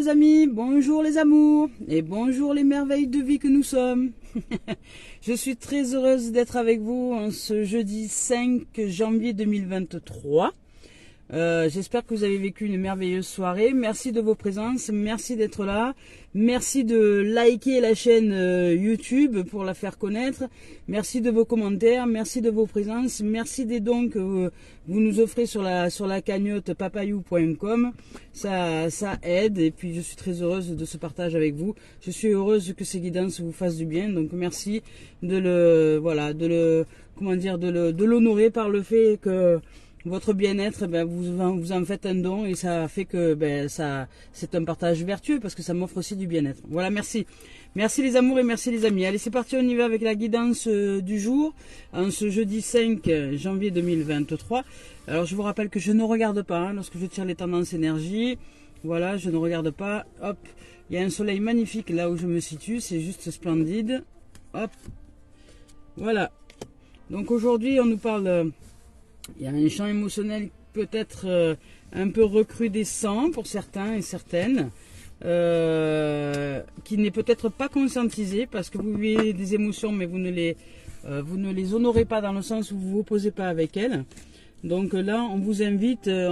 amis, bonjour les amours et bonjour les merveilles de vie que nous sommes. Je suis très heureuse d'être avec vous en ce jeudi 5 janvier 2023. J'espère que vous avez vécu une merveilleuse soirée. Merci de vos présences, merci d'être là. Merci de liker la chaîne YouTube pour la faire connaître. Merci de vos commentaires, merci de vos présences, merci des dons que vous nous offrez sur la cagnotte papayou.com. Ça aide et puis je suis très heureuse de ce partage avec vous. Je suis heureuse que ces guidances vous fassent du bien. Donc merci de l'honorer par le fait que votre bien-être, vous en faites un don et ça fait que c'est un partage vertueux parce que ça m'offre aussi du bien-être. Voilà, merci. Merci les amours et merci les amis. Allez, c'est parti, on y va avec la guidance du jour, en ce jeudi 5 janvier 2023. Alors, je vous rappelle que je ne regarde pas lorsque je tire les tendances énergie. Voilà, je ne regarde pas. Hop, il y a un soleil magnifique là où je me situe, c'est juste splendide. Hop, voilà. Donc aujourd'hui, on nous parle... il y a un champ émotionnel peut-être un peu recrudescent pour certains et certaines, qui n'est peut-être pas conscientisé parce que vous vivez des émotions mais vous ne les honorez pas dans le sens où vous vous opposez pas avec elles. Donc là, on vous invite à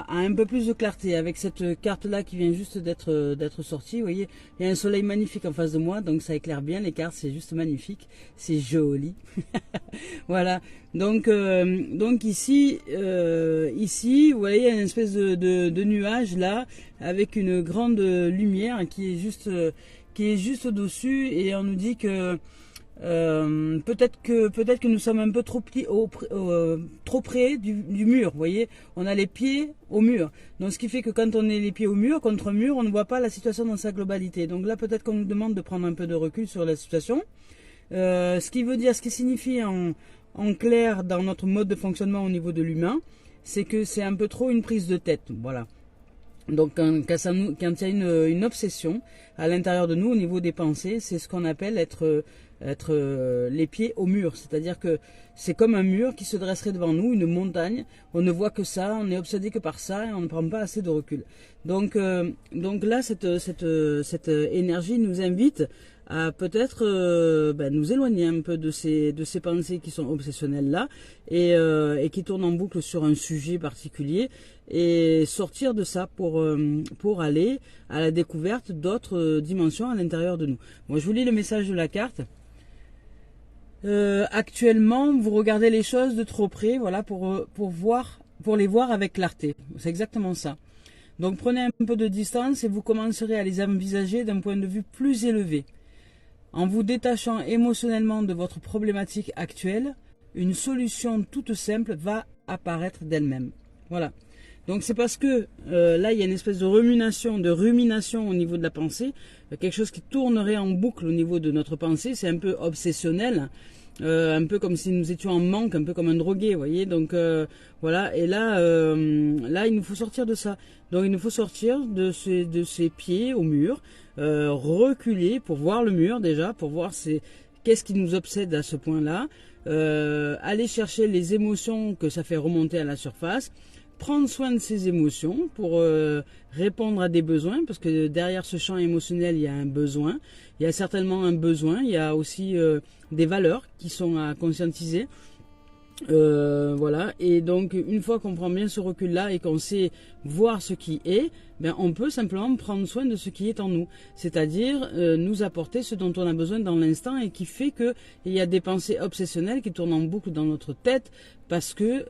un peu plus de clarté avec cette carte-là qui vient juste d'être sortie. Vous voyez, il y a un soleil magnifique en face de moi, donc ça éclaire bien les cartes, c'est juste magnifique, c'est joli. Voilà, donc ici, vous voyez, il y a une espèce de nuage là, avec une grande lumière qui est juste au-dessus, et on nous dit que peut-être que nous sommes un peu trop près du mur, vous voyez, on a les pieds au mur, donc ce qui fait que quand on est les pieds au mur, contre un mur, on ne voit pas la situation dans sa globalité. Donc là, peut-être qu'on nous demande de prendre un peu de recul sur la situation, ce qui signifie en clair dans notre mode de fonctionnement au niveau de l'humain, c'est que c'est un peu trop une prise de tête, voilà. Donc quand il y a une obsession à l'intérieur de nous au niveau des pensées, c'est ce qu'on appelle être les pieds au mur. C'est-à-dire que c'est comme un mur qui se dresserait devant nous, une montagne. On ne voit que ça, on est obsédé que par ça et on ne prend pas assez de recul. Donc là, cette énergie nous invite à peut-être nous éloigner un peu de ces pensées qui sont obsessionnelles là et qui tournent en boucle sur un sujet particulier, et sortir de ça pour aller à la découverte d'autres dimensions à l'intérieur de nous. Moi, je vous lis le message de la carte. Actuellement, vous regardez les choses de trop près, voilà, pour les voir avec clarté. C'est exactement ça. Donc prenez un peu de distance et vous commencerez à les envisager d'un point de vue plus élevé. En vous détachant émotionnellement de votre problématique actuelle, une solution toute simple va apparaître d'elle-même. Voilà. Donc c'est parce que là, il y a une espèce de rumination au niveau de la pensée, quelque chose qui tournerait en boucle au niveau de notre pensée, c'est un peu obsessionnel, un peu comme si nous étions en manque, un peu comme un drogué, vous voyez. Donc voilà, et là, il nous faut sortir de ça. Donc il nous faut sortir de ces pieds au mur, reculer pour voir le mur déjà, pour voir qu'est-ce qui nous obsède à ce point-là, aller chercher les émotions que ça fait remonter à la surface, prendre soin de ses émotions pour répondre à des besoins, parce que derrière ce champ émotionnel, il y a un besoin. Il y a certainement un besoin, il y a aussi des valeurs qui sont à conscientiser. Voilà, et donc une fois qu'on prend bien ce recul-là et qu'on sait voir ce qui est, on peut simplement prendre soin de ce qui est en nous, c'est-à-dire nous apporter ce dont on a besoin dans l'instant, et qui fait que il y a des pensées obsessionnelles qui tournent en boucle dans notre tête parce que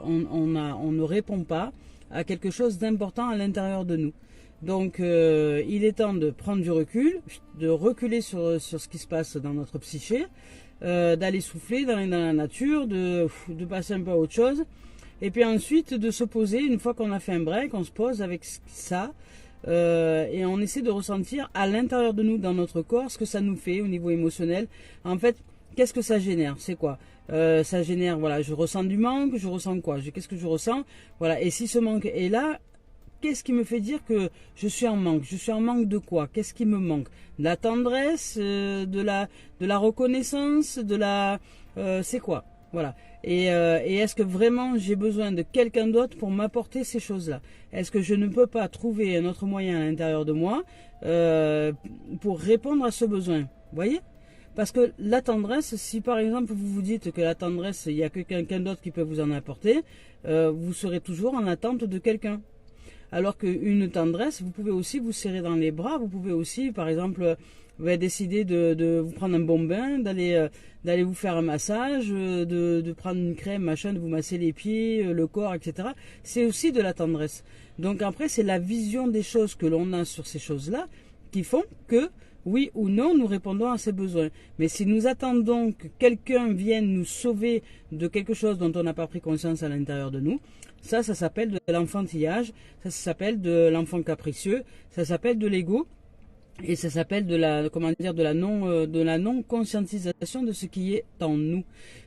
on ne répond pas à quelque chose d'important à l'intérieur de nous. Donc il est temps de prendre du recul, de reculer sur ce qui se passe dans notre psyché, d'aller souffler dans la nature, de passer un peu à autre chose, et puis ensuite de se poser. Une fois qu'on a fait un break, on se pose avec ça, et on essaie de ressentir à l'intérieur de nous, dans notre corps, ce que ça nous fait au niveau émotionnel. En fait, qu'est-ce que ça génère? C'est quoi? Ça génère, voilà, je ressens du manque, je ressens quoi? Qu'est-ce que je ressens? Voilà, et si ce manque est là, qu'est-ce qui me fait dire que je suis en manque? Je suis en manque de quoi? Qu'est-ce qui me manque? De la tendresse, de la reconnaissance, c'est quoi? Voilà. Et est-ce que vraiment j'ai besoin de quelqu'un d'autre pour m'apporter ces choses-là? Est-ce que je ne peux pas trouver un autre moyen à l'intérieur de moi pour répondre à ce besoin? Vous voyez? Parce que la tendresse, si par exemple vous vous dites que la tendresse, il n'y a que quelqu'un d'autre qui peut vous en apporter, vous serez toujours en attente de quelqu'un. Alors qu'une tendresse, vous pouvez aussi vous serrer dans les bras, vous pouvez aussi, par exemple, décider de vous prendre un bon bain, d'aller vous faire un massage, de prendre une crème, machin, de vous masser les pieds, le corps, etc. C'est aussi de la tendresse. Donc après, c'est la vision des choses que l'on a sur ces choses-là qui font que, oui ou non, nous répondons à ces besoins. Mais si nous attendons que quelqu'un vienne nous sauver de quelque chose dont on n'a pas pris conscience à l'intérieur de nous, ça s'appelle de l'enfantillage, ça s'appelle de l'enfant capricieux, ça s'appelle de l'ego. Et ça s'appelle de la, comment dire, de la non conscientisation de ce qui est en nous.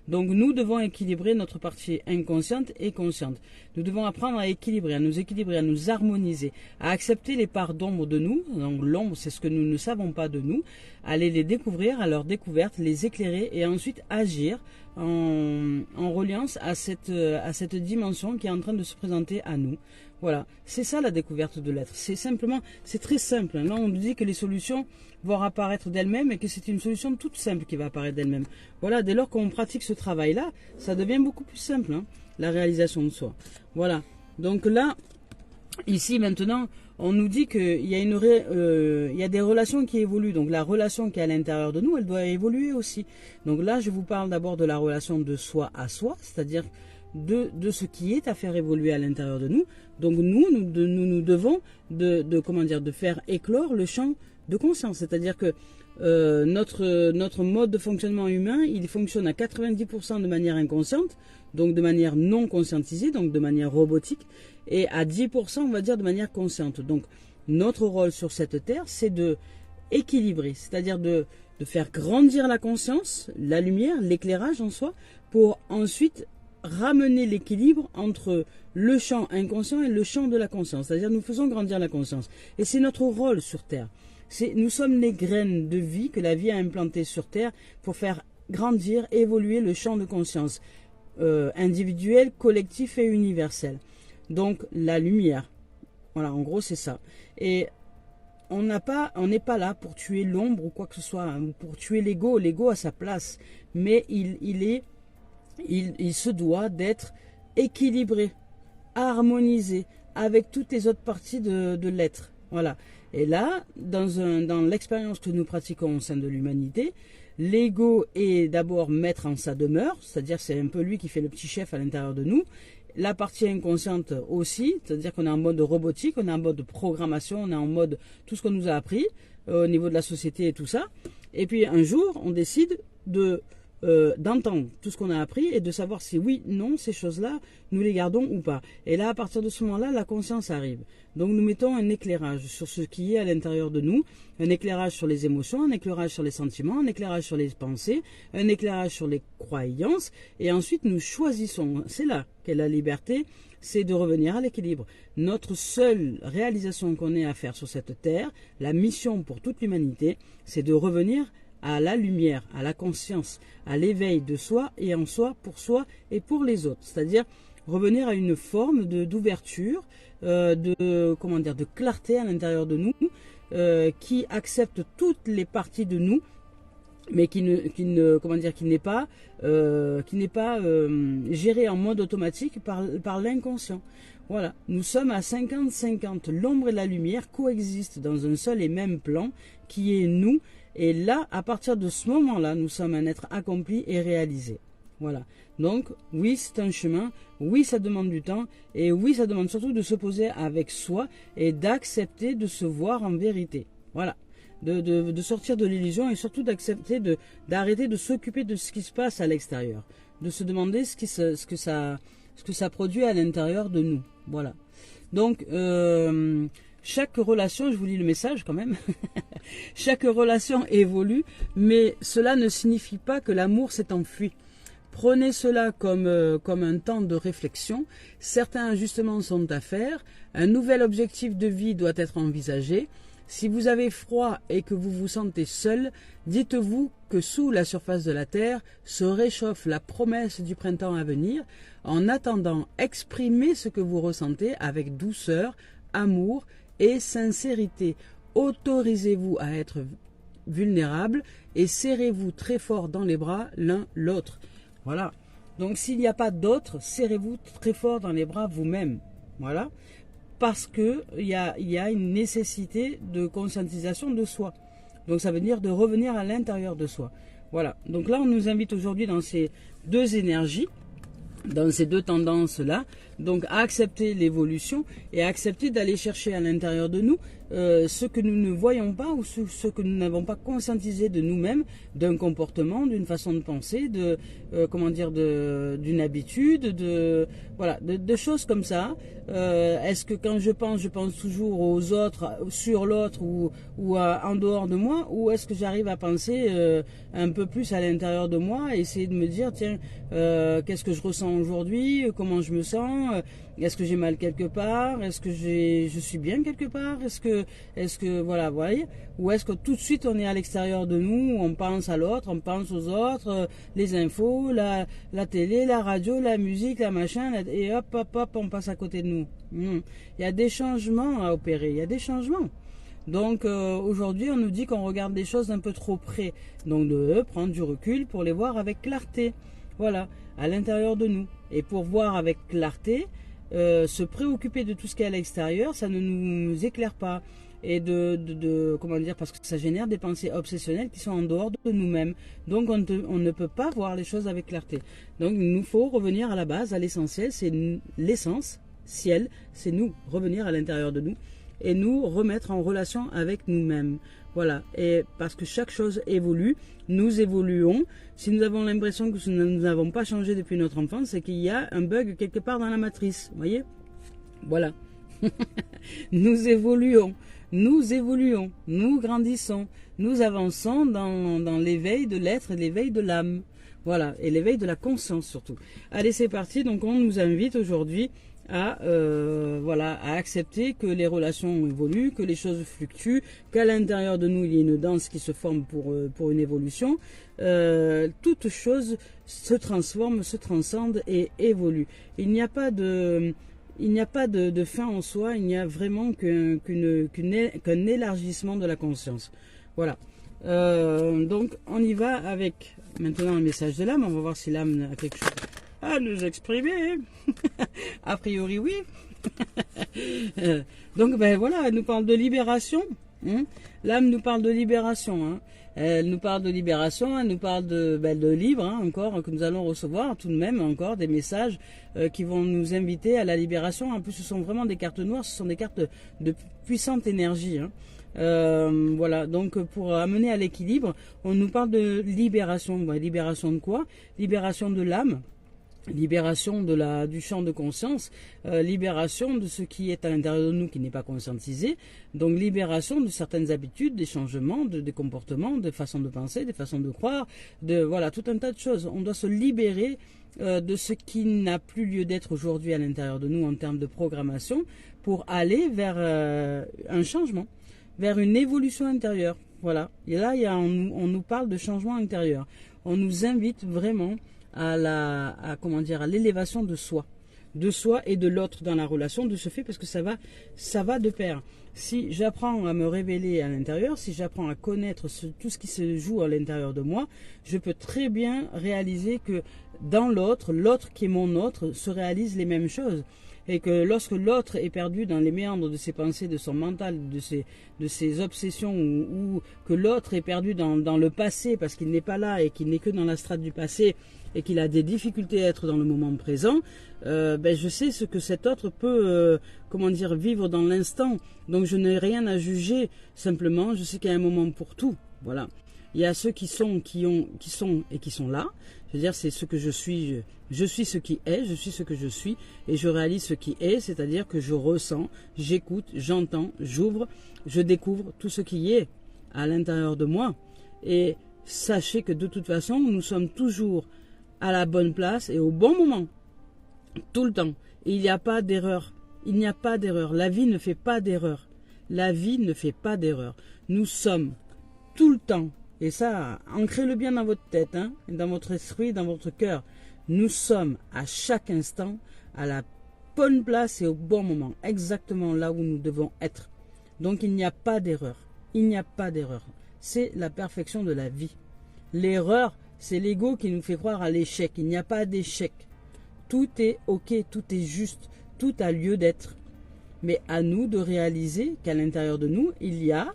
Donc nous devons équilibrer notre partie inconsciente et consciente. Nous devons apprendre à équilibrer, à nous harmoniser, à accepter les parts d'ombre de nous. Donc l'ombre, c'est ce que nous ne savons pas de nous. Aller les découvrir à leur découverte, les éclairer et ensuite agir en reliance à cette dimension qui est en train de se présenter à nous. Voilà, c'est ça la découverte de l'être. C'est simplement, c'est très simple. Là, on nous dit que les solutions vont apparaître d'elles-mêmes et que c'est une solution toute simple qui va apparaître d'elle-même. Voilà, dès lors qu'on pratique ce travail-là, ça devient beaucoup plus simple, hein, la réalisation de soi. Voilà, donc là, ici maintenant, on nous dit qu'il y a il y a des relations qui évoluent. Donc la relation qui est à l'intérieur de nous, elle doit évoluer aussi. Donc là, je vous parle d'abord de la relation de soi à soi, c'est-à-dire de ce qui est à faire évoluer à l'intérieur de nous. Donc nous devons de faire éclore le champ de conscience. C'est-à-dire que notre mode de fonctionnement humain, il fonctionne à 90% de manière inconsciente, donc de manière non conscientisée, donc de manière robotique, et à 10%, on va dire, de manière consciente. Donc notre rôle sur cette terre, c'est de équilibrer, c'est-à-dire de faire grandir la conscience, la lumière, l'éclairage en soi, pour ensuite ramener l'équilibre entre le champ inconscient et le champ de la conscience. C'est-à-dire nous faisons grandir la conscience. Et c'est notre rôle sur Terre. Nous sommes les graines de vie que la vie a implantées sur Terre pour faire grandir, évoluer le champ de conscience individuel, collectif et universel. Donc la lumière. Voilà, en gros c'est ça. Et on n'est pas là pour tuer l'ombre ou quoi que ce soit, hein, pour tuer l'ego. L'ego a sa place. Mais il se doit d'être équilibré, harmonisé avec toutes les autres parties de l'être. Voilà. Et là, dans l'expérience que nous pratiquons au sein de l'humanité, l'ego est d'abord maître en sa demeure, c'est-à-dire c'est un peu lui qui fait le petit chef à l'intérieur de nous. La partie inconsciente aussi, c'est-à-dire qu'on est en mode robotique, on est en mode programmation, on est en mode tout ce qu'on nous a appris au niveau de la société et tout ça. Et puis un jour, on décide d'entendre tout ce qu'on a appris et de savoir si oui, non, ces choses-là, nous les gardons ou pas. Et là, à partir de ce moment-là, la conscience arrive. Donc nous mettons un éclairage sur ce qui est à l'intérieur de nous, un éclairage sur les émotions, un éclairage sur les sentiments, un éclairage sur les pensées, un éclairage sur les croyances, et ensuite nous choisissons, c'est là qu'est la liberté, c'est de revenir à l'équilibre. Notre seule réalisation qu'on ait à faire sur cette terre, la mission pour toute l'humanité, c'est de revenir à la lumière, à la conscience, à l'éveil de soi et en soi, pour soi et pour les autres. C'est-à-dire revenir à une forme d'ouverture, de clarté à l'intérieur de nous, qui accepte toutes les parties de nous, mais qui n'est pas géré en mode automatique par l'inconscient. Voilà, nous sommes à 50-50. L'ombre et la lumière coexistent dans un seul et même plan qui est nous. Et là, à partir de ce moment-là, nous sommes un être accompli et réalisé. Voilà. Donc, oui, c'est un chemin. Oui, ça demande du temps. Et oui, ça demande surtout de se poser avec soi et d'accepter de se voir en vérité. Voilà. De sortir de l'illusion et surtout d'accepter d'arrêter de s'occuper de ce qui se passe à l'extérieur. De se demander ce que ça produit à l'intérieur de nous. Voilà. Donc, chaque relation, je vous lis le message quand même, chaque relation évolue, mais cela ne signifie pas que l'amour s'est enfui. Prenez cela comme un temps de réflexion. Certains ajustements sont à faire. Un nouvel objectif de vie doit être envisagé. Si vous avez froid et que vous vous sentez seul, dites-vous que sous la surface de la terre se réchauffe la promesse du printemps à venir. En attendant, exprimez ce que vous ressentez avec douceur, amour et sincérité. Autorisez-vous à être vulnérable et serrez-vous très fort dans les bras l'un l'autre. Voilà. Donc s'il n'y a pas d'autre, serrez-vous très fort dans les bras vous-même. Voilà. Parce qu'il y a une nécessité de conscientisation de soi. Donc ça veut dire de revenir à l'intérieur de soi. Voilà. Donc là, on nous invite aujourd'hui dans ces deux énergies, dans ces deux tendances-là, donc à accepter l'évolution et à accepter d'aller chercher à l'intérieur de nous ce que nous ne voyons pas ou ce que nous n'avons pas conscientisé de nous-mêmes, d'un comportement, d'une façon de penser, d'une habitude, de choses comme ça. Est-ce que quand je pense toujours aux autres, sur l'autre ou en dehors de moi, ou est-ce que j'arrive à penser un peu plus à l'intérieur de moi, et essayer de me dire tiens, qu'est-ce que je ressens aujourd'hui, comment je me sens, est-ce que j'ai mal quelque part, est-ce que je suis bien quelque part, est-ce que voilà, vous voyez, ou est-ce que tout de suite on est à l'extérieur de nous, on pense à l'autre, on pense aux autres, les infos, la télé, la radio, la musique, la machin, et hop, on passe à côté de nous. Il y a des changements à opérer, il y a des changements. Donc aujourd'hui, on nous dit qu'on regarde des choses d'un peu trop près. Donc de prendre du recul pour les voir avec clarté. Voilà, à l'intérieur de nous. Et pour voir avec clarté, se préoccuper de tout ce qui est à l'extérieur, ça ne nous éclaire pas. Et comment dire, parce que ça génère des pensées obsessionnelles qui sont en dehors de nous-mêmes. Donc on ne peut pas voir les choses avec clarté. Donc il nous faut revenir à la base, à l'essentiel, c'est l'essence, ciel, c'est nous, revenir à l'intérieur de nous et nous remettre en relation avec nous-mêmes. Voilà, et parce que chaque chose évolue, nous évoluons. Si nous avons l'impression que nous n'avons pas changé depuis notre enfance, c'est qu'il y a un bug quelque part dans la matrice, vous voyez? Voilà. Nous évoluons, nous grandissons, nous avançons dans l'éveil de l'être et l'éveil de l'âme. Voilà, et l'éveil de la conscience surtout. Allez, c'est parti, donc on nous invite aujourd'hui à accepter que les relations évoluent, que les choses fluctuent, qu'à l'intérieur de nous il y a une danse qui se forme pour une évolution. Toute chose se transforme, se transcende et évolue. Il n'y a pas de fin en soi, il n'y a vraiment qu'un élargissement de la conscience. Voilà. Donc on y va avec maintenant le message de l'âme. On va voir si l'âme a quelque chose à nous exprimer. A priori oui. Donc ben voilà, elle nous parle de libération. L'âme nous parle de libération. Elle nous parle de libération, elle nous parle de livres encore, que nous allons recevoir tout de même encore des messages qui vont nous inviter à la libération. En plus ce sont vraiment des cartes noires, ce sont des cartes de puissante énergie. Voilà, donc pour amener à l'équilibre, on nous parle de libération. Libération de quoi? Libération de l'âme. Libération du champ de conscience, libération de ce qui est à l'intérieur de nous qui n'est pas conscientisé, donc libération de certaines habitudes, des changements, des comportements, des façons de penser, des façons de croire, voilà, tout un tas de choses. On doit se libérer de ce qui n'a plus lieu d'être aujourd'hui à l'intérieur de nous en termes de programmation pour aller vers un changement, vers une évolution intérieure. Voilà, et là on nous parle de changement intérieur. On nous invite vraiment à l'élévation de soi et de l'autre dans la relation, de ce fait, parce que ça va de pair. Si j'apprends à me révéler à l'intérieur, si j'apprends à connaître tout ce qui se joue à l'intérieur de moi, je peux très bien réaliser que dans l'autre qui est mon autre, se réalisent les mêmes choses. Et que lorsque l'autre est perdu dans les méandres de ses pensées, de son mental, de ses obsessions, ou que l'autre est perdu dans le passé parce qu'il n'est pas là et qu'il n'est que dans la strate du passé et qu'il a des difficultés à être dans le moment présent, je sais ce que cet autre peut vivre dans l'instant. Donc je n'ai rien à juger, simplement je sais qu'il y a un moment pour tout. Voilà. Il y a ceux qui sont et qui sont là. Je veux dire, c'est ce que je suis. Je suis ce qui est, je suis ce que je suis, et je réalise ce qui est, c'est-à-dire que je ressens, j'écoute, j'entends, j'ouvre, je découvre tout ce qui est à l'intérieur de moi. Et sachez que de toute façon, nous sommes toujours à la bonne place et au bon moment, tout le temps. Et il n'y a pas d'erreur. Il n'y a pas d'erreur. La vie ne fait pas d'erreur. La vie ne fait pas d'erreur. Nous sommes tout le temps, et ça, ancrez-le bien dans votre tête, hein, dans votre esprit, dans votre cœur. Nous sommes à chaque instant à la bonne place et au bon moment, exactement là où nous devons être. Donc il n'y a pas d'erreur. Il n'y a pas d'erreur. C'est la perfection de la vie. L'erreur, c'est l'ego qui nous fait croire à l'échec. Il n'y a pas d'échec. Tout est ok, tout est juste, tout a lieu d'être. Mais à nous de réaliser qu'à l'intérieur de nous, il y a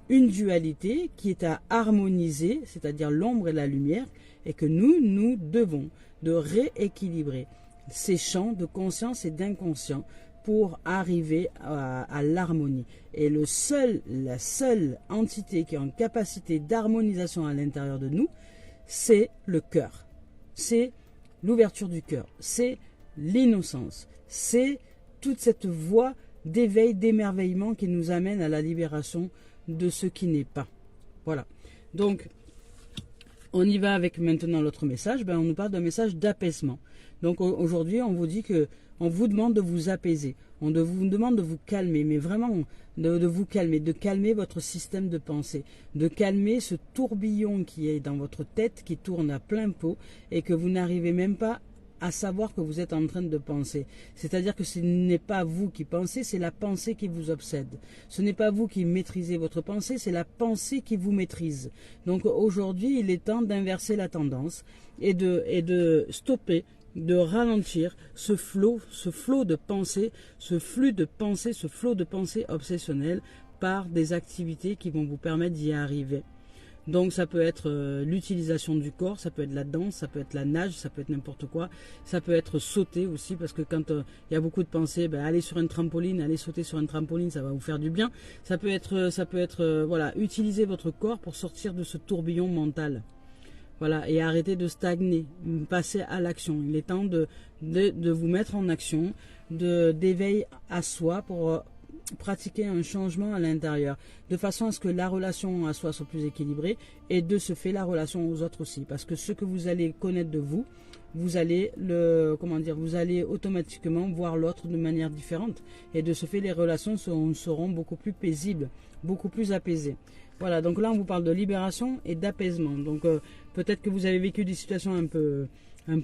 une dualité qui est à harmoniser, c'est-à-dire l'ombre et la lumière, et que nous devons de rééquilibrer ces champs de conscience et d'inconscient pour arriver à l'harmonie. Et la seule entité qui est en capacité d'harmonisation à l'intérieur de nous, c'est le cœur. C'est l'ouverture du cœur. C'est l'innocence. C'est toute cette voie d'éveil, d'émerveillement qui nous amène à la libération de ce qui n'est pas. Voilà. Donc, on y va avec maintenant l'autre message. On nous parle d'un message d'apaisement. Donc aujourd'hui, on vous dit que on vous demande de vous apaiser. On vous demande de vous calmer, mais vraiment de vous calmer, de calmer votre système de pensée, de calmer ce tourbillon qui est dans votre tête, qui tourne à plein pot et que vous n'arrivez même pas à savoir que vous êtes en train de penser. C'est-à-dire que ce n'est pas vous qui pensez, c'est la pensée qui vous obsède. Ce n'est pas vous qui maîtrisez votre pensée, c'est la pensée qui vous maîtrise. Donc aujourd'hui, il est temps d'inverser la tendance et de stopper, de ralentir ce flot de pensée, ce flux de pensée, ce flot de pensée obsessionnelle par des activités qui vont vous permettre d'y arriver. Donc ça peut être l'utilisation du corps, ça peut être la danse, ça peut être la nage, ça peut être n'importe quoi. Ça peut être sauter aussi, parce que quand il y a beaucoup de pensées, aller sur une trampoline, aller sauter sur une trampoline, ça va vous faire du bien. Ça peut être voilà, utiliser votre corps pour sortir de ce tourbillon mental. Voilà, et arrêter de stagner, passer à l'action. Il est temps de vous mettre en action, d'éveil à soi pour pratiquer un changement à l'intérieur, de façon à ce que la relation à soi soit plus équilibrée et de ce fait la relation aux autres aussi. Parce que ce que vous allez connaître de vous, vous allez vous allez automatiquement voir l'autre de manière différente. Et de ce fait, les relations seront beaucoup plus paisibles, beaucoup plus apaisées. Voilà, donc là on vous parle de libération et d'apaisement. Donc peut-être que vous avez vécu des situations un peu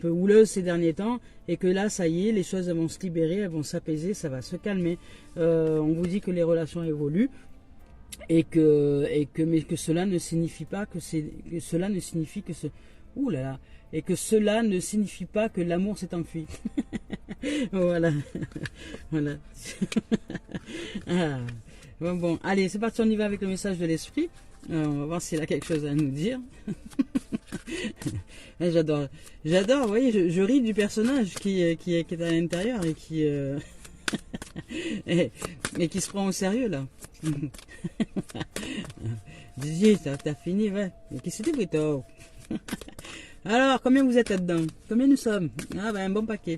houleuses ces derniers temps et que là ça y est, les choses elles vont se libérer, elles vont s'apaiser, ça va se calmer. On vous dit que les relations évoluent mais que cela ne signifie pas que cela ne signifie que ouh là là, et que cela ne signifie pas que l'amour s'est enfui. Voilà. Voilà. Ah. Bon, allez, c'est parti, on y va avec le message de l'esprit. On va voir s'il a quelque chose à nous dire. J'adore, vous voyez, je ris du personnage qui est à l'intérieur et qui et qui se prend au sérieux là. Didier, t'as fini, ouais. Mais qu'est-ce que c'était, Brito? Alors, combien vous êtes là-dedans? Combien nous sommes? Ah un bon paquet.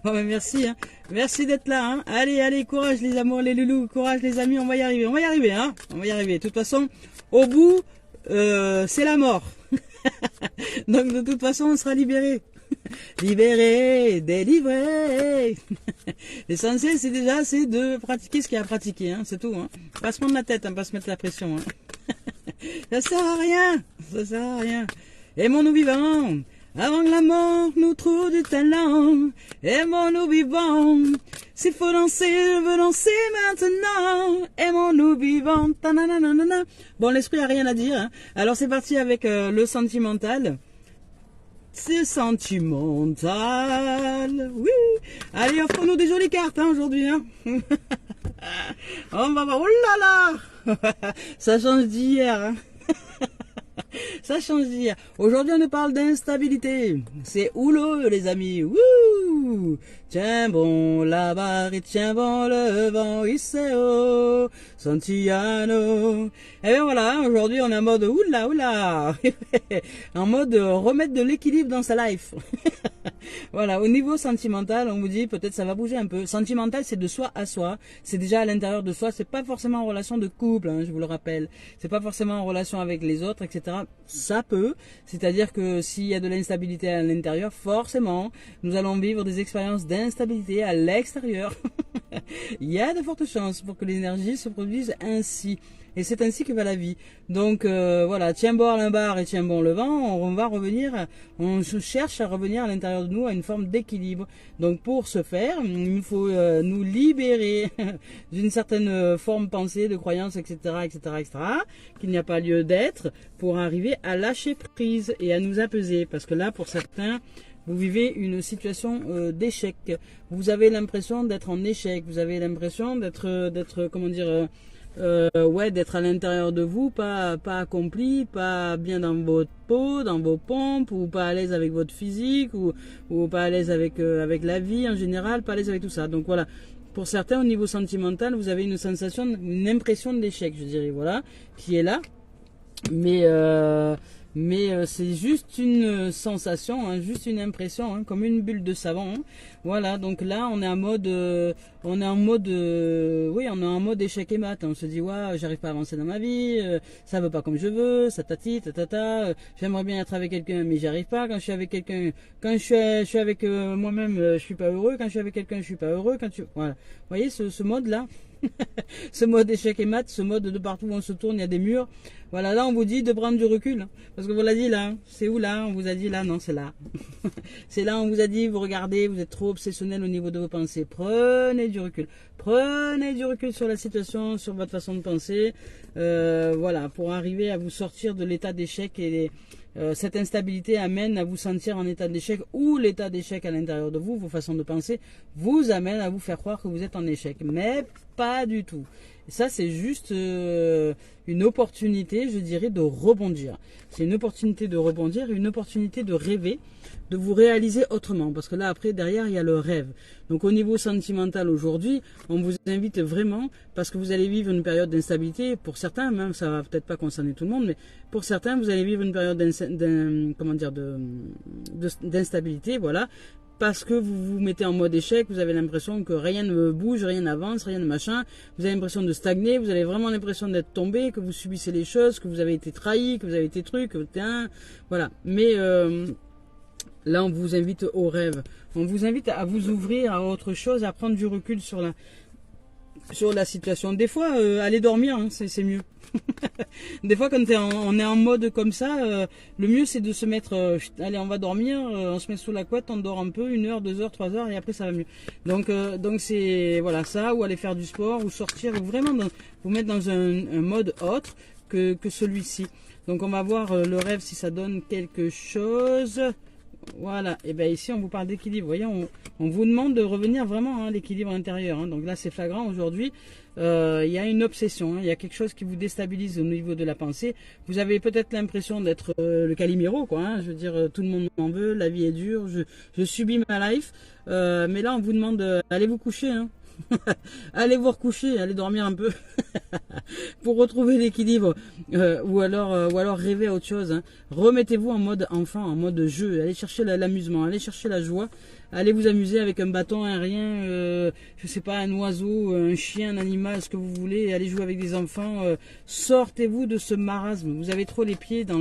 Bon merci, hein. Merci d'être là, hein. Allez, courage les amours, les loulous, courage les amis, on va y arriver, hein. On va y arriver. De toute façon, au bout, c'est la mort. Donc de toute façon, on sera libéré. Libéré, délivré. L'essentiel, c'est de pratiquer ce qu'il y a à pratiquer, hein. C'est tout, hein. Pas se prendre la tête, hein, pas se mettre la pression, hein. Ça sert à rien. Aimons-nous vivants, avant que la mort nous trouve du talent. Aimons-nous vivants, s'il faut danser, je veux danser maintenant. Aimons-nous vivants, ta-na-na-na-na. Bon, l'esprit a rien à dire, hein. Alors c'est parti avec le sentimental. C'est sentimental, oui. Allez, offre-nous des jolies cartes, hein, aujourd'hui, hein. On va voir, oh là là. Ça change d'hier, hein. Ça change d'hier. Aujourd'hui, on nous parle d'instabilité. C'est houleux, les amis. Wouh! Tiens bon la barre et tiens bon le vent, Iseo, Santiano. Et bien voilà, aujourd'hui, on est en mode oula. En mode remettre de l'équilibre dans sa life. Voilà, au niveau sentimental, on vous dit peut-être ça va bouger un peu. Sentimental, c'est de soi à soi. C'est déjà à l'intérieur de soi. C'est pas forcément en relation de couple, hein, je vous le rappelle. C'est pas forcément en relation avec les autres, etc. Ça peut. C'est-à-dire que s'il y a de l'instabilité à l'intérieur, forcément, nous allons vivre des expériences d'instabilité à l'extérieur. Il y a de fortes chances pour que l'énergie se produise ainsi. Et c'est ainsi que va la vie. Donc voilà, tiens bon à l'imbar et tiens bon le vent, on va revenir, on cherche à revenir à l'intérieur de nous à une forme d'équilibre. Donc pour ce faire, il faut nous libérer d'une certaine forme pensée, de croyance, etc., etc., etc., qu'il n'y a pas lieu d'être, pour arriver à lâcher prise et à nous apaiser. Parce que là, pour certains, vous vivez une situation d'échec. Vous avez l'impression d'être en échec. Vous avez l'impression d'être, comment dire, ouais, d'être à l'intérieur de vous, pas accompli, pas bien dans votre peau, dans vos pompes, ou pas à l'aise avec votre physique, ou pas à l'aise avec la vie en général, pas à l'aise avec tout ça. Donc voilà. Pour certains, au niveau sentimental, vous avez une sensation, une impression d'échec, je dirais, voilà, qui est là. Mais c'est juste une sensation, hein, juste une impression, hein, comme une bulle de savon. Hein. Voilà, donc là on est en mode, oui, on est en mode échec et mat. Hein. On se dit ouais, j'arrive pas à avancer dans ma vie, ça va pas comme je veux, ça tati, tatata. J'aimerais bien être avec quelqu'un, mais j'y arrive pas. Quand je suis avec quelqu'un, quand je suis avec moi-même, je suis pas heureux. Quand je suis avec quelqu'un, je suis pas heureux. Voilà, vous voyez ce mode là. Ce mode échec et mat, ce mode de partout où on se tourne, il y a des murs. Voilà, là on vous dit de prendre du recul. Hein, parce que vous l'a dit là, c'est où là? On vous a dit là, non c'est là. C'est là, on vous a dit, vous regardez, vous êtes trop obsessionnel au niveau de vos pensées. Prenez du recul. Prenez du recul sur la situation, sur votre façon de penser. Voilà, pour arriver à vous sortir de l'état d'échec et cette instabilité amène à vous sentir en état d'échec, ou l'état d'échec à l'intérieur de vous, vos façons de penser, vous amène à vous faire croire que vous êtes en échec. Mais pas du tout. Et ça, c'est juste une opportunité, je dirais, de rebondir. C'est une opportunité de rebondir, une opportunité de rêver, de vous réaliser autrement. Parce que là, après, derrière, il y a le rêve. Donc, au niveau sentimental, aujourd'hui, on vous invite vraiment, parce que vous allez vivre une période d'instabilité. Pour certains, même, ça va peut-être pas concerner tout le monde, mais pour certains, vous allez vivre une période d'instabilité, voilà. Parce que vous vous mettez en mode échec, vous avez l'impression que rien ne bouge, rien n'avance, rien ne machin. Vous avez l'impression de stagner, vous avez vraiment l'impression d'être tombé, que vous subissez les choses, que vous avez été trahi, que vous avez été voilà. Mais là, on vous invite au rêve. On vous invite à vous ouvrir à autre chose, à prendre du recul sur la situation. Des fois, aller dormir, hein, c'est mieux. Des fois, quand on est en mode comme ça, le mieux c'est de se mettre, allez, on va dormir, on se met sous la couette, on dort un peu, 1 heure, 2 heures, 3 heures, et après ça va mieux. Donc c'est voilà ça, ou aller faire du sport, ou sortir, ou vraiment vous mettre dans un mode autre que celui-ci. Donc on va voir le rêve si ça donne quelque chose. Voilà, et bien ici on vous parle d'équilibre. Vous voyez, on vous demande de revenir vraiment à l'équilibre intérieur. Hein. Donc là c'est flagrant aujourd'hui. Il y a une obsession, hein. Il y a quelque chose qui vous déstabilise au niveau de la pensée. Vous avez peut-être l'impression d'être le Calimero, quoi. Hein. Je veux dire, tout le monde m'en veut, la vie est dure, je subis ma life. Mais là on vous demande allez vous coucher. Hein. Allez vous recoucher, allez dormir un peu pour retrouver l'équilibre, ou alors rêver à autre chose. Hein. Remettez-vous en mode enfant, en mode jeu. Allez chercher l'amusement, allez chercher la joie. Allez vous amuser avec un bâton, un rien, je sais pas, un oiseau, un chien, un animal, ce que vous voulez. Allez jouer avec des enfants. Sortez-vous de ce marasme. Vous avez trop les pieds dans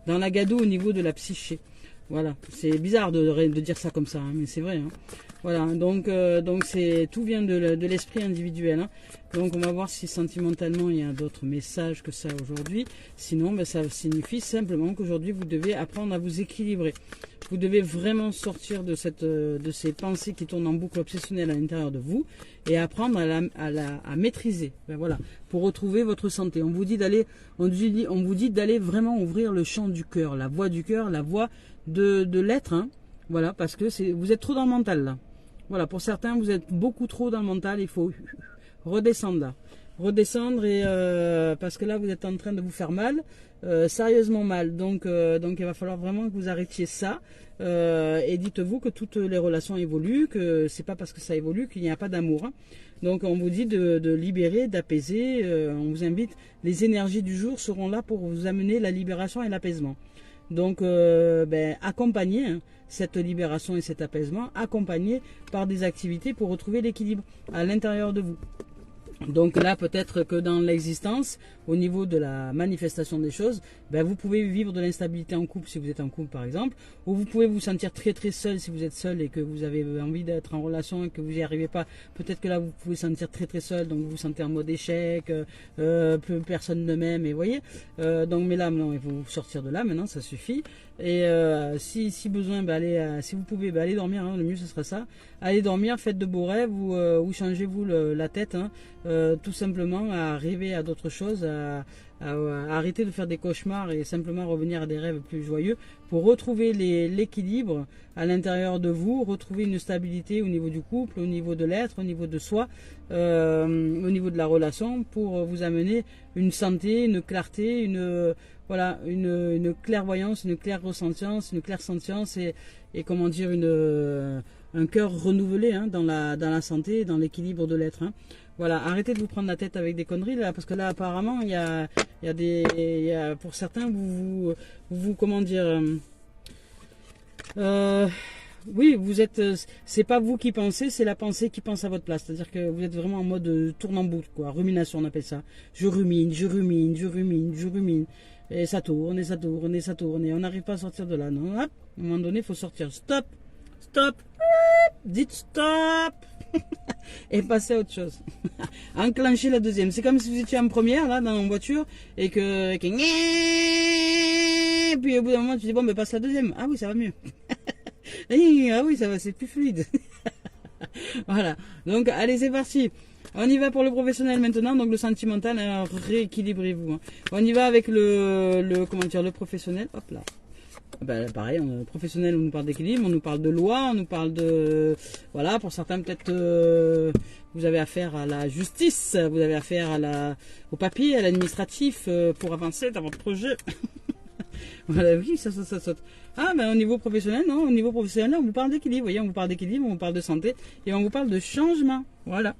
la gadoue au niveau de la psyché. Voilà, c'est bizarre de dire ça comme ça, hein, mais c'est vrai. Hein. Voilà, donc tout vient de l'esprit individuel. Hein. Donc on va voir si sentimentalement il y a d'autres messages que ça aujourd'hui. Sinon, ben, ça signifie simplement qu'aujourd'hui vous devez apprendre à vous équilibrer. Vous devez vraiment sortir de ces pensées qui tournent en boucle obsessionnelle à l'intérieur de vous et apprendre à maîtriser. Ben voilà, pour retrouver votre santé. On vous dit d'aller vraiment ouvrir le champ du cœur, la voix du cœur, la voix de l'être. Hein. Voilà, parce que vous êtes trop dans le mental là. Voilà, pour certains, vous êtes beaucoup trop dans le mental, il faut redescendre là. Redescendre, et parce que là, vous êtes en train de vous faire mal, sérieusement mal. Donc il va falloir vraiment que vous arrêtiez ça. Et dites-vous que toutes les relations évoluent, que c'est pas parce que ça évolue qu'il n'y a pas d'amour. Hein. Donc on vous dit de libérer, d'apaiser. On vous invite, les énergies du jour seront là pour vous amener la libération et l'apaisement. Donc, accompagner hein, cette libération et cet apaisement, accompagné par des activités pour retrouver l'équilibre à l'intérieur de vous. Donc là, peut-être que dans l'existence, au niveau de la manifestation des choses, ben vous pouvez vivre de l'instabilité en couple si vous êtes en couple par exemple, ou vous pouvez vous sentir très très seul si vous êtes seul et que vous avez envie d'être en relation et que vous n'y arrivez pas. Peut-être que là vous pouvez sentir très très seul, donc vous vous sentez en mode échec, plus personne ne m'aime, et vous voyez. Donc mais là, non, il faut sortir de là maintenant, ça suffit. Et si besoin, ben allez, si vous pouvez, ben allez dormir, hein, le mieux ce sera ça. Allez dormir, faites de beaux rêves ou changez-vous la tête, hein, tout simplement à rêver à d'autres choses, à arrêter de faire des cauchemars et simplement revenir à des rêves plus joyeux pour retrouver l'équilibre à l'intérieur de vous, retrouver une stabilité au niveau du couple, au niveau de l'être, au niveau de soi, au niveau de la relation, pour vous amener une santé, une clarté, voilà, une clairvoyance, une claire ressentience, une claire sentience et comment dire, un cœur renouvelé, hein, dans la santé, dans l'équilibre de l'être, hein. Voilà, arrêtez de vous prendre la tête avec des conneries là, parce que là apparemment il y a pour certains vous comment dire, oui, vous êtes, c'est pas vous qui pensez, c'est la pensée qui pense à votre place. C'est-à-dire que vous êtes vraiment en mode tourne en boucle, quoi, rumination on appelle ça. Je rumine, je rumine, je rumine, je rumine. Et ça tourne, et ça tourne, et ça tourne, et on n'arrive pas à sortir de là. Non, hop, à un moment donné, il faut sortir. Stop, stop, dites stop. Et passer à autre chose. Enclencher la deuxième. C'est comme si vous étiez en première, là, dans une voiture, et que et puis au bout d'un moment, tu dis, bon, mais passe la deuxième. Ah oui, ça va mieux. Ah oui, ça va, c'est plus fluide. Voilà. Donc, allez, c'est parti. On y va pour le professionnel maintenant, donc le sentimental, alors rééquilibrez-vous, hein. On y va avec comment dire, le professionnel. Hop là. Ben, pareil, professionnel, on nous parle d'équilibre, on nous parle de loi, on nous parle de... Voilà, pour certains, peut-être, vous avez affaire à la justice, vous avez affaire au papier, à l'administratif, pour avancer dans votre projet. Voilà, oui, ça saute. Ah, ben au niveau professionnel, non, au niveau professionnel, on vous parle d'équilibre, vous voyez, on vous parle d'équilibre, on vous parle de santé, et on vous parle de changement, voilà.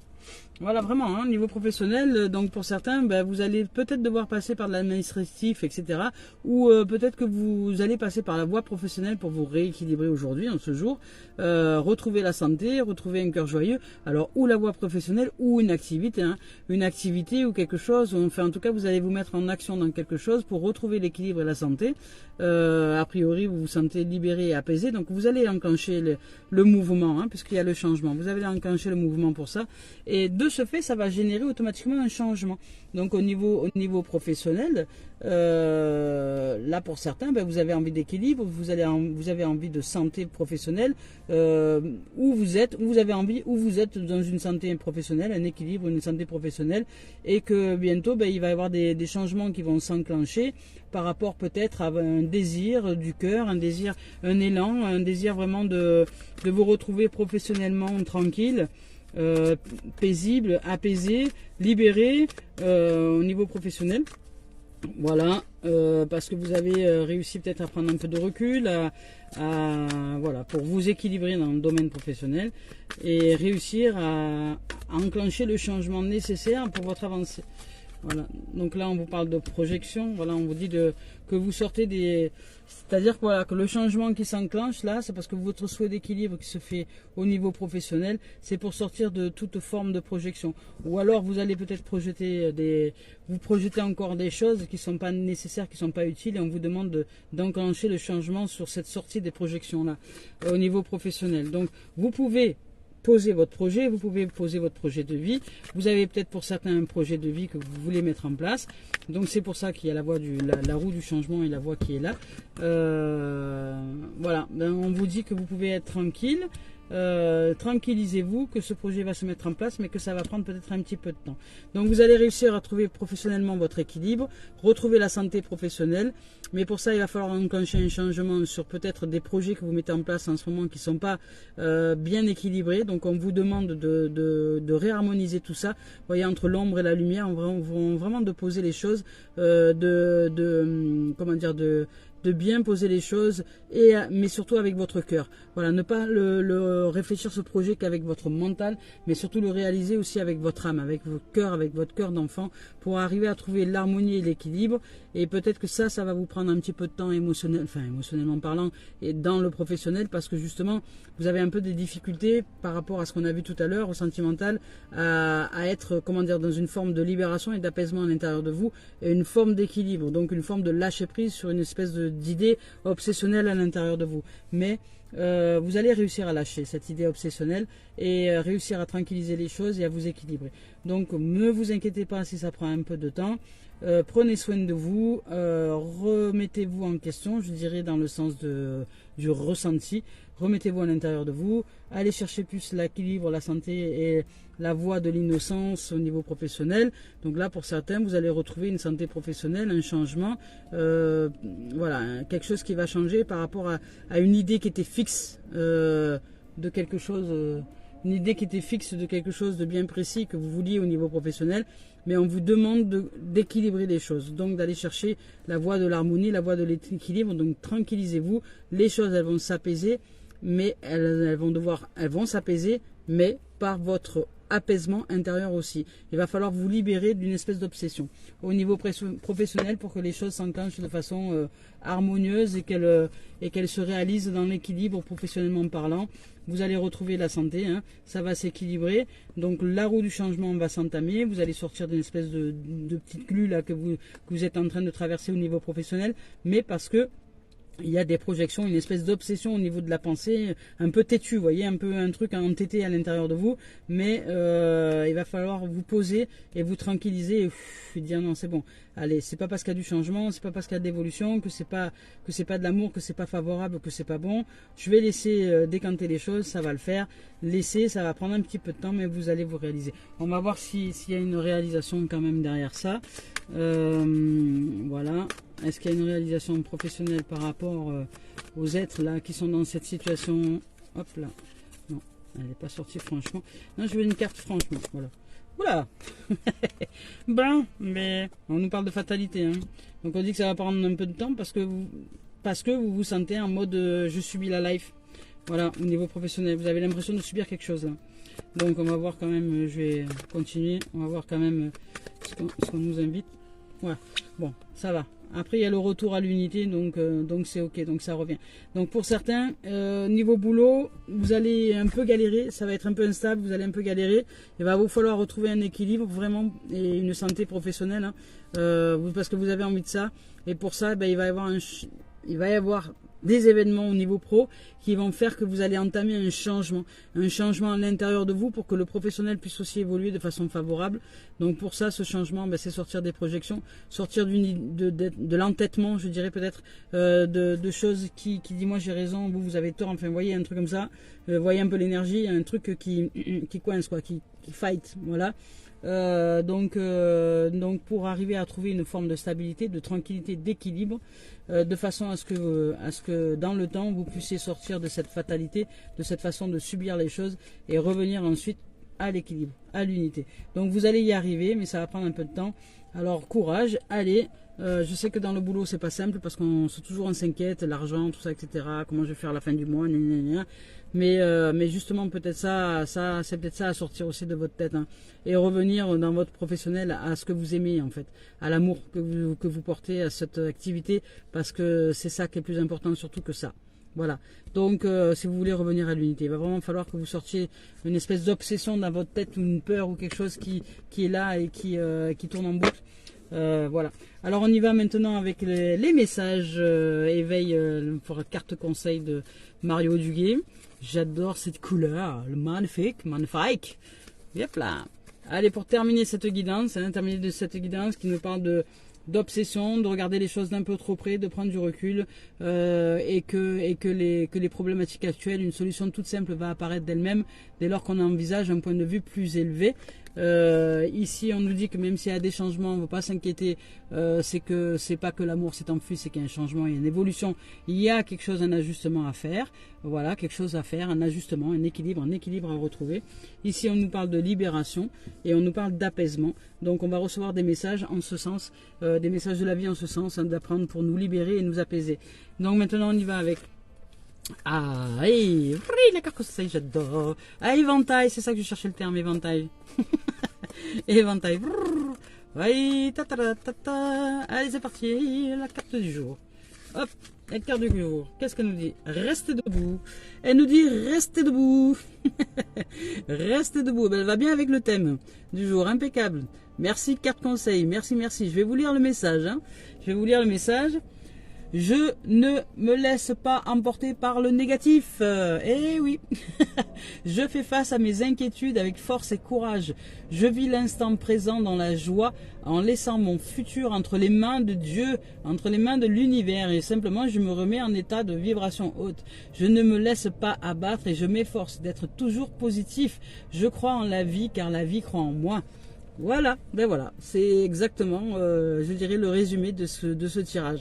Voilà, vraiment, hein, niveau professionnel, donc pour certains, ben, vous allez peut-être devoir passer par de l'administratif, etc. Ou peut-être que vous allez passer par la voie professionnelle pour vous rééquilibrer aujourd'hui, en ce jour, retrouver la santé, retrouver un cœur joyeux. Alors, ou la voie professionnelle, ou une activité, hein, une activité ou quelque chose, enfin en tout cas, vous allez vous mettre en action dans quelque chose pour retrouver l'équilibre et la santé. A priori, vous vous sentez libéré et apaisé, donc vous allez enclencher le mouvement, hein, puisqu'il y a le changement. Vous allez enclencher le mouvement pour ça. Et de ce fait, ça va générer automatiquement un changement. Donc au niveau professionnel, là pour certains, ben, vous avez envie d'équilibre, vous avez envie de santé professionnelle, où vous êtes dans une santé professionnelle, un équilibre, une santé professionnelle, et que bientôt, ben, il va y avoir des changements qui vont s'enclencher par rapport peut-être à un désir du cœur, un désir, un élan, un désir vraiment de vous retrouver professionnellement tranquille. Paisible, apaisé, libéré au niveau professionnel. Voilà, parce que vous avez réussi peut-être à prendre un peu de recul, voilà, pour vous équilibrer dans le domaine professionnel et réussir à enclencher le changement nécessaire pour votre avancée. Voilà, donc là on vous parle de projection, voilà, on vous dit que vous sortez c'est-à-dire voilà, que le changement qui s'enclenche là, c'est parce que votre souhait d'équilibre qui se fait au niveau professionnel, c'est pour sortir de toute forme de projection. Ou alors vous allez peut-être vous projetez encore des choses qui ne sont pas nécessaires, qui ne sont pas utiles, et on vous demande d'enclencher le changement sur cette sortie des projections là, au niveau professionnel. Donc vous pouvez poser votre projet, vous pouvez poser votre projet de vie. Vous avez peut-être pour certains un projet de vie que vous voulez mettre en place. Donc c'est pour ça qu'il y a la roue du changement et la voie qui est là. Voilà, ben, on vous dit que vous pouvez être tranquille. Tranquillisez-vous, que ce projet va se mettre en place, mais que ça va prendre peut-être un petit peu de temps. Donc vous allez réussir à trouver professionnellement votre équilibre, retrouver la santé professionnelle, mais pour ça il va falloir enclencher un changement sur peut-être des projets que vous mettez en place en ce moment qui ne sont pas bien équilibrés. Donc on vous demande de réharmoniser tout ça, vous voyez, entre l'ombre et la lumière, on vraiment de poser les choses, comment dire, de bien poser les choses, et mais surtout avec votre cœur. Voilà, ne pas le réfléchir ce projet qu'avec votre mental, mais surtout le réaliser aussi avec votre âme, avec votre cœur d'enfant, pour arriver à trouver l'harmonie et l'équilibre. Et peut-être que ça va vous prendre un petit peu de temps émotionnellement parlant, et dans le professionnel, parce que justement, vous avez un peu des difficultés par rapport à ce qu'on a vu tout à l'heure, au sentimental, à être, comment dire, dans une forme de libération et d'apaisement à l'intérieur de vous, et une forme d'équilibre, donc une forme de lâcher prise sur une espèce d'idée obsessionnelle à l'intérieur de vous. Mais vous allez réussir à lâcher cette idée obsessionnelle et réussir à tranquilliser les choses et à vous équilibrer. Donc ne vous inquiétez pas si ça prend un peu de temps. Prenez soin de vous, remettez-vous en question, je dirais dans le sens du ressenti. Remettez-vous à l'intérieur de vous, allez chercher plus l'équilibre, la santé et la voie de l'innocence au niveau professionnel. Donc là, pour certains, vous allez retrouver une santé professionnelle, un changement, voilà, quelque chose qui va changer par rapport à une idée qui était fixe de quelque chose, une idée qui était fixe de quelque chose de bien précis que vous vouliez au niveau professionnel, mais on vous demande d'équilibrer les choses, donc d'aller chercher la voie de l'harmonie, la voie de l'équilibre. Donc tranquillisez-vous, les choses elles vont s'apaiser, mais elles vont s'apaiser, mais par votre apaisement intérieur aussi. Il va falloir vous libérer d'une espèce d'obsession au niveau professionnel pour que les choses s'enclenchent de façon harmonieuse et qu'elles se réalisent dans l'équilibre professionnellement parlant. Vous allez retrouver la santé, hein, ça va s'équilibrer. Donc la roue du changement va s'entamer. Vous allez sortir d'une espèce de petite glu là que vous êtes en train de traverser au niveau professionnel, mais parce que il y a des projections, une espèce d'obsession au niveau de la pensée, un peu têtu, vous voyez, un peu un truc entêté à l'intérieur de vous, mais il va falloir vous poser et vous tranquilliser et dire non, c'est bon. Allez, c'est pas parce qu'il y a du changement, c'est pas parce qu'il y a de l'évolution, que c'est pas de l'amour, que c'est pas favorable, que c'est pas bon. Je vais laisser décanter les choses, ça va le faire. Laissez, ça va prendre un petit peu de temps, mais vous allez vous réaliser. On va voir s'il y a une réalisation quand même derrière ça. Voilà. Est-ce qu'il y a une réalisation professionnelle par rapport aux êtres là qui sont dans cette situation? Hop là. Non, elle n'est pas sortie franchement. Non, je veux une carte franchement. Voilà. Oula. Bon, mais on nous parle de fatalité. Hein. Donc on dit que ça va prendre un peu de temps parce que vous vous sentez en mode je subis la life. Voilà, au niveau professionnel. Vous avez l'impression de subir quelque chose là. Donc on va voir quand même, je vais continuer. On va voir quand même ce qu'on nous invite. Voilà. Bon, ça va. Après, il y a le retour à l'unité, donc c'est ok, donc ça revient. Donc pour certains, niveau boulot, vous allez un peu galérer, ça va être un peu instable, vous allez un peu galérer. Il va vous falloir retrouver un équilibre vraiment et une santé professionnelle, hein, parce que vous avez envie de ça. Et pour ça, ben, il va y avoir des événements au niveau pro qui vont faire que vous allez entamer un changement à l'intérieur de vous pour que le professionnel puisse aussi évoluer de façon favorable. Donc pour ça, ce changement, ben, c'est sortir des projections, sortir de l'entêtement, je dirais peut-être, de choses qui dit moi j'ai raison, vous avez tort, enfin vous voyez un truc comme ça, voyez un peu l'énergie, un truc qui coince, quoi, qui fight, voilà. Donc pour arriver à trouver une forme de stabilité, de tranquillité, d'équilibre, de façon à ce que dans le temps vous puissiez sortir de cette fatalité, de cette façon de subir les choses et revenir ensuite à l'équilibre, à l'unité. Donc vous allez y arriver, mais ça va prendre un peu de temps. Alors courage, allez. Je sais que dans le boulot c'est pas simple parce qu'on s'inquiète, l'argent, tout ça, etc. Comment je vais faire à la fin du mois, mais justement peut-être c'est peut-être ça à sortir aussi de votre tête, hein, et revenir dans votre professionnel à ce que vous aimez en fait, à l'amour que vous portez à cette activité, parce que c'est ça qui est plus important surtout que ça. Voilà. Donc si vous voulez revenir à l'unité, il va vraiment falloir que vous sortiez une espèce d'obsession dans votre tête, ou une peur ou quelque chose qui est là et qui tourne en boucle. Voilà. Alors on y va maintenant avec les messages éveil pour la carte conseil de Mario Duguay. J'adore cette couleur, le magnifique. Yep là. Allez, pour terminer cette guidance, terminer de cette guidance qui nous parle d'obsession, de regarder les choses d'un peu trop près, de prendre du recul, et que les problématiques actuelles, une solution toute simple va apparaître d'elle-même dès lors qu'on envisage un point de vue plus élevé. Ici, on nous dit que même s'il y a des changements, on ne faut pas s'inquiéter. C'est pas que l'amour s'est enfui, c'est qu'il y a un changement, il y a une évolution. Il y a quelque chose, un ajustement à faire. Voilà, quelque chose à faire, un ajustement, un équilibre à retrouver. Ici, on nous parle de libération et on nous parle d'apaisement. Donc, on va recevoir des messages en ce sens, des messages de la vie en ce sens, hein, d'apprendre pour nous libérer et nous apaiser. Donc, maintenant, on y va avec... Ah, hey, la carcossaille, j'adore. Ah, éventail, c'est ça que je cherchais le terme, éventail. Éventail. Oui, ta, ta, ta, ta, ta. Allez, c'est parti, la carte du jour. Hop, la carte du jour. Qu'est-ce qu'elle nous dit? Restez debout. Elle nous dit restez debout. Restez debout. Ben, elle va bien avec le thème du jour, impeccable. Merci, carte conseil. Merci, merci. Je vais vous lire le message. Hein. Je vais vous lire le message. Je ne me laisse pas emporter par le négatif. Eh oui. Je fais face à mes inquiétudes avec force et courage. Je vis l'instant présent dans la joie en laissant mon futur entre les mains de Dieu, entre les mains de l'univers. Et simplement, je me remets en état de vibration haute. Je ne me laisse pas abattre et je m'efforce d'être toujours positif. Je crois en la vie car la vie croit en moi. Voilà, ben voilà, c'est exactement, je dirais, le résumé de ce tirage.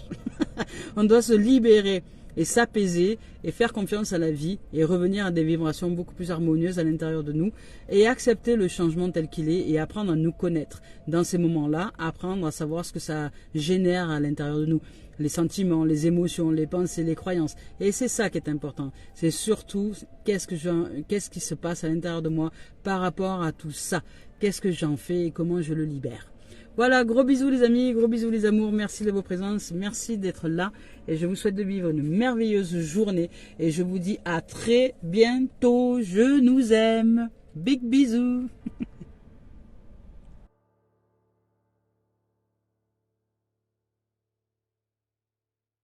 On doit se libérer et s'apaiser et faire confiance à la vie et revenir à des vibrations beaucoup plus harmonieuses à l'intérieur de nous et accepter le changement tel qu'il est et apprendre à nous connaître. Dans ces moments-là, apprendre à savoir ce que ça génère à l'intérieur de nous. Les sentiments, les émotions, les pensées, les croyances. Et c'est ça qui est important. C'est surtout qu'est-ce qui se passe à l'intérieur de moi par rapport à tout ça. Qu'est-ce que j'en fais et comment je le libère. Voilà, gros bisous les amis, gros bisous les amours, merci de vos présences, merci d'être là et je vous souhaite de vivre une merveilleuse journée et je vous dis à très bientôt, je nous aime, big bisous.